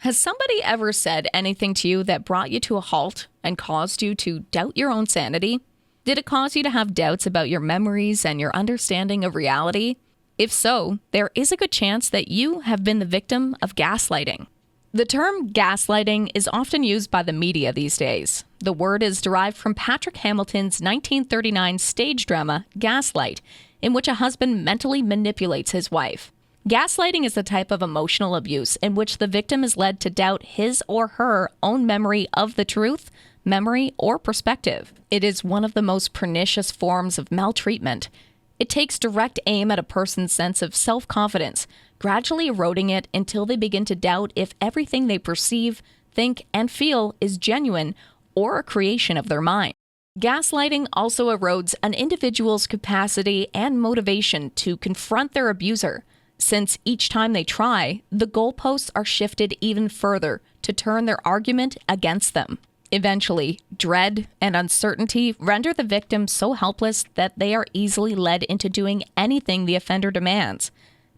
Has somebody ever said anything to you that brought you to a halt and caused you to doubt your own sanity? Did it cause you to have doubts about your memories and your understanding of reality? If so, there is a good chance that you have been the victim of gaslighting. The term gaslighting is often used by the media these days. The word is derived from Patrick Hamilton's 1939 stage drama, Gaslight, in which a husband mentally manipulates his wife. Gaslighting is a type of emotional abuse in which the victim is led to doubt his or her own memory of the truth, memory, or perspective. It is one of the most pernicious forms of maltreatment. It takes direct aim at a person's sense of self-confidence, gradually eroding it until they begin to doubt if everything they perceive, think, and feel is genuine or a creation of their mind. Gaslighting also erodes an individual's capacity and motivation to confront their abuser, since each time they try, the goalposts are shifted even further to turn their argument against them. Eventually, dread and uncertainty render the victim so helpless that they are easily led into doing anything the offender demands.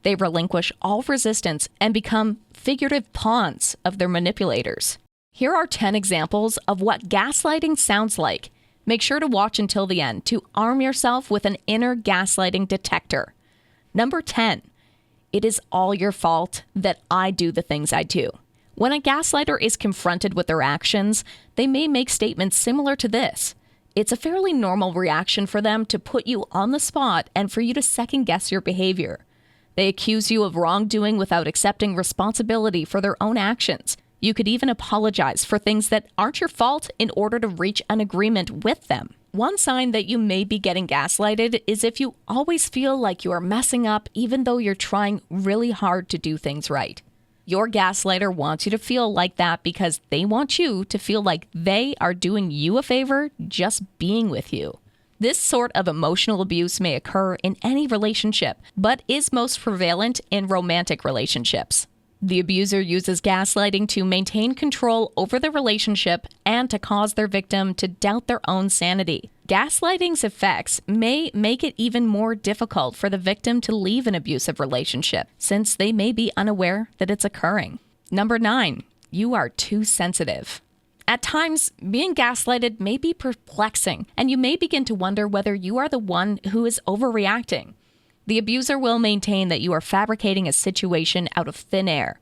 They relinquish all resistance and become figurative pawns of their manipulators. Here are 10 examples of what gaslighting sounds like. Make sure to watch until the end to arm yourself with an inner gaslighting detector. Number 10. It is all your fault that I do the things I do. When a gaslighter is confronted with their actions, they may make statements similar to this. It's a fairly normal reaction for them to put you on the spot and for you to second-guess your behavior. They accuse you of wrongdoing without accepting responsibility for their own actions. You could even apologize for things that aren't your fault in order to reach an agreement with them. One sign that you may be getting gaslighted is if you always feel like you are messing up even though you're trying really hard to do things right. Your gaslighter wants you to feel like that because they want you to feel like they are doing you a favor just being with you. This sort of emotional abuse may occur in any relationship, but is most prevalent in romantic relationships. The abuser uses gaslighting to maintain control over the relationship and to cause their victim to doubt their own sanity. Gaslighting's effects may make it even more difficult for the victim to leave an abusive relationship, since they may be unaware that it's occurring. Number 9, you are too sensitive. At times, being gaslighted may be perplexing, and you may begin to wonder whether you are the one who is overreacting. The abuser will maintain that you are fabricating a situation out of thin air.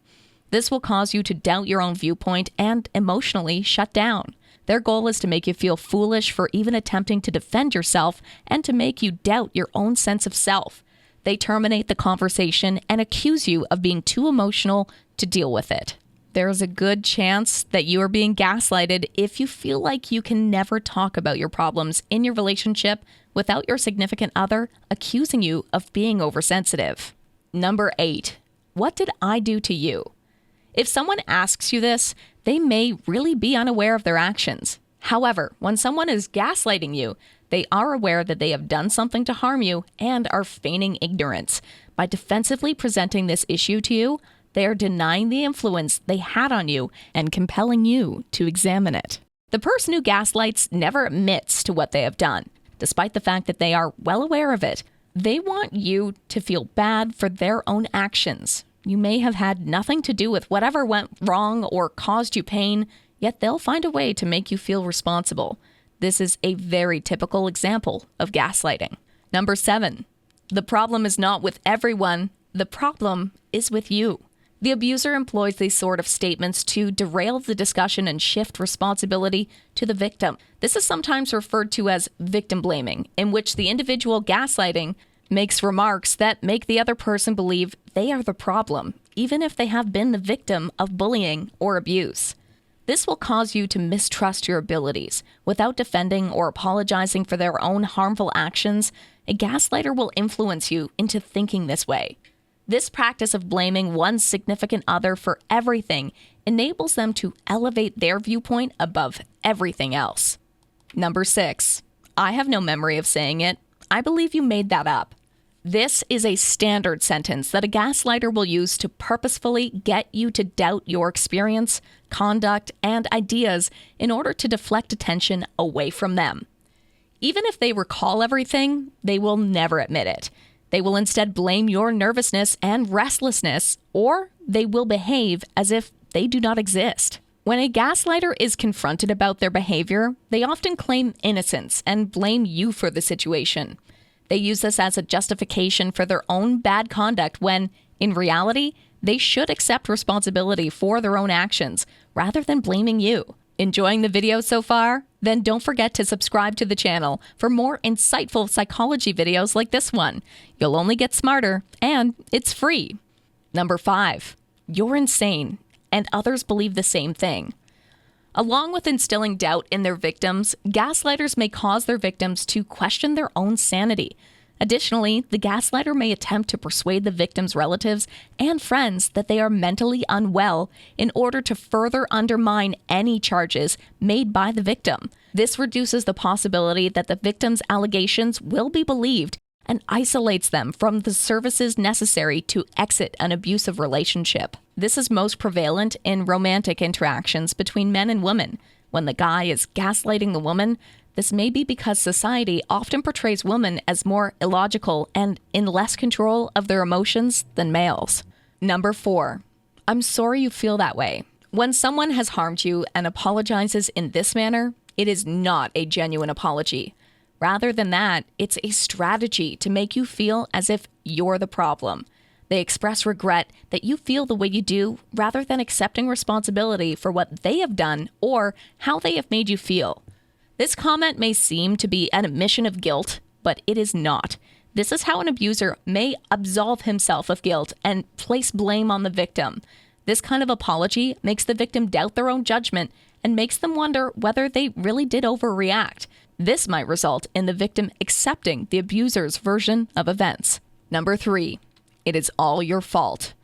This will cause you to doubt your own viewpoint and emotionally shut down. Their goal is to make you feel foolish for even attempting to defend yourself and to make you doubt your own sense of self. They terminate the conversation and accuse you of being too emotional to deal with it. There is a good chance that you are being gaslighted if you feel like you can never talk about your problems in your relationship without your significant other accusing you of being oversensitive. Number 8, what did I do to you? If someone asks you this, they may really be unaware of their actions. However, when someone is gaslighting you, they are aware that they have done something to harm you and are feigning ignorance. By defensively presenting this issue to you, they are denying the influence they had on you and compelling you to examine it. The person who gaslights never admits to what they have done, despite the fact that they are well aware of it. They want you to feel bad for their own actions. You may have had nothing to do with whatever went wrong or caused you pain, yet they'll find a way to make you feel responsible. This is a very typical example of gaslighting. Number 7, the problem is not with everyone. The problem is with you. The abuser employs these sort of statements to derail the discussion and shift responsibility to the victim. This is sometimes referred to as victim blaming, in which the individual gaslighting makes remarks that make the other person believe they are the problem, even if they have been the victim of bullying or abuse. This will cause you to mistrust your abilities. Without defending or apologizing for their own harmful actions, a gaslighter will influence you into thinking this way. This practice of blaming one's significant other for everything enables them to elevate their viewpoint above everything else. Number 6, I have no memory of saying it. I believe you made that up. This is a standard sentence that a gaslighter will use to purposefully get you to doubt your experience, conduct, and ideas in order to deflect attention away from them. Even if they recall everything, they will never admit it. They will instead blame your nervousness and restlessness, or they will behave as if they do not exist. When a gaslighter is confronted about their behavior, they often claim innocence and blame you for the situation. They use this as a justification for their own bad conduct when, in reality, they should accept responsibility for their own actions rather than blaming you. Enjoying the video so far? Then don't forget to subscribe to the channel for more insightful psychology videos like this one. You'll only get smarter, and it's free. Number 5, you're insane, and others believe the same thing. Along with instilling doubt in their victims, gaslighters may cause their victims to question their own sanity. Additionally, the gaslighter may attempt to persuade the victim's relatives and friends that they are mentally unwell in order to further undermine any charges made by the victim. This reduces the possibility that the victim's allegations will be believed and isolates them from the services necessary to exit an abusive relationship. This is most prevalent in romantic interactions between men and women. When the guy is gaslighting the woman, this may be because society often portrays women as more illogical and in less control of their emotions than males. Number 4, I'm sorry you feel that way. When someone has harmed you and apologizes in this manner, it is not a genuine apology. Rather than that, it's a strategy to make you feel as if you're the problem. They express regret that you feel the way you do rather than accepting responsibility for what they have done or how they have made you feel. This comment may seem to be an admission of guilt, but it is not. This is how an abuser may absolve himself of guilt and place blame on the victim. This kind of apology makes the victim doubt their own judgment and makes them wonder whether they really did overreact. This might result in the victim accepting the abuser's version of events. Number 3, it is all your fault.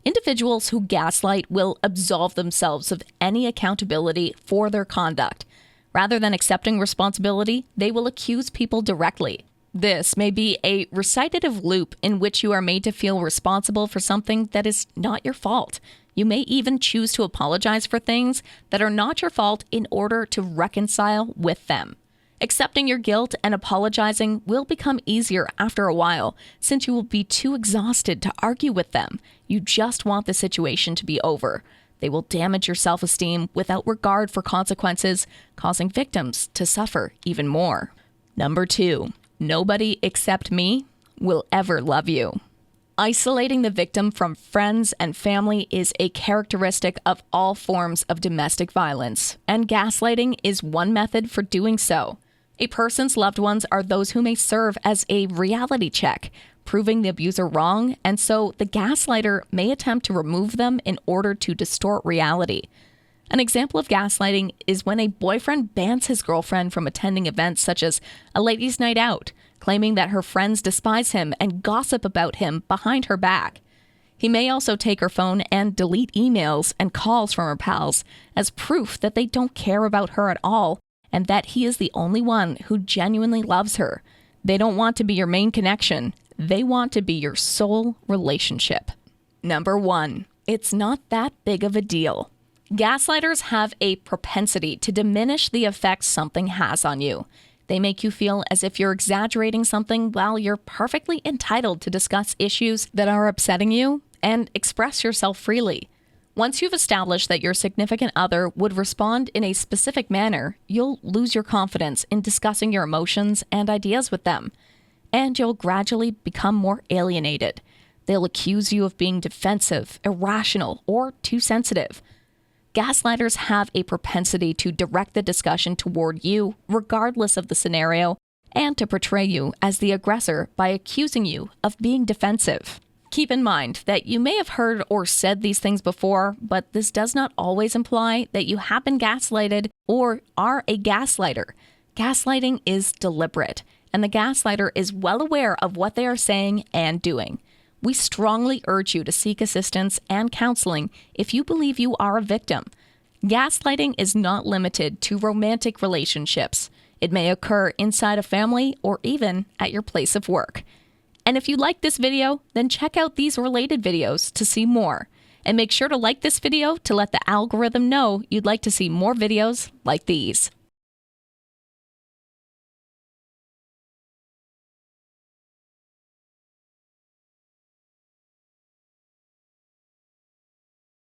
Individuals who gaslight will absolve themselves of any accountability for their conduct. Rather than accepting responsibility, they will accuse people directly. This may be a recitative loop in which you are made to feel responsible for something that is not your fault. You may even choose to apologize for things that are not your fault in order to reconcile with them. Accepting your guilt and apologizing will become easier after a while, since you will be too exhausted to argue with them. You just want the situation to be over. They will damage your self-esteem without regard for consequences, causing victims to suffer even more. Number 2, nobody except me will ever love you. Isolating the victim from friends and family is a characteristic of all forms of domestic violence, and gaslighting is one method for doing so. A person's loved ones are those who may serve as a reality check, proving the abuser wrong, and so the gaslighter may attempt to remove them in order to distort reality. An example of gaslighting is when a boyfriend bans his girlfriend from attending events such as a ladies' night out, claiming that her friends despise him and gossip about him behind her back. He may also take her phone and delete emails and calls from her pals as proof that they don't care about her at all and that he is the only one who genuinely loves her. They don't want to be your main connection. They want to be your sole relationship. Number 1, it's not that big of a deal. Gaslighters have a propensity to diminish the effect something has on you. They make you feel as if you're exaggerating something while you're perfectly entitled to discuss issues that are upsetting you and express yourself freely. Once you've established that your significant other would respond in a specific manner, you'll lose your confidence in discussing your emotions and ideas with them, and you'll gradually become more alienated. They'll accuse you of being defensive, irrational, or too sensitive. Gaslighters have a propensity to direct the discussion toward you, regardless of the scenario, and to portray you as the aggressor by accusing you of being defensive. Keep in mind that you may have heard or said these things before, but this does not always imply that you have been gaslighted or are a gaslighter. Gaslighting is deliberate, and the gaslighter is well aware of what they are saying and doing. We strongly urge you to seek assistance and counseling if you believe you are a victim. Gaslighting is not limited to romantic relationships. It may occur inside a family or even at your place of work. And if you like this video, then check out these related videos to see more. And make sure to like this video to let the algorithm know you'd like to see more videos like these.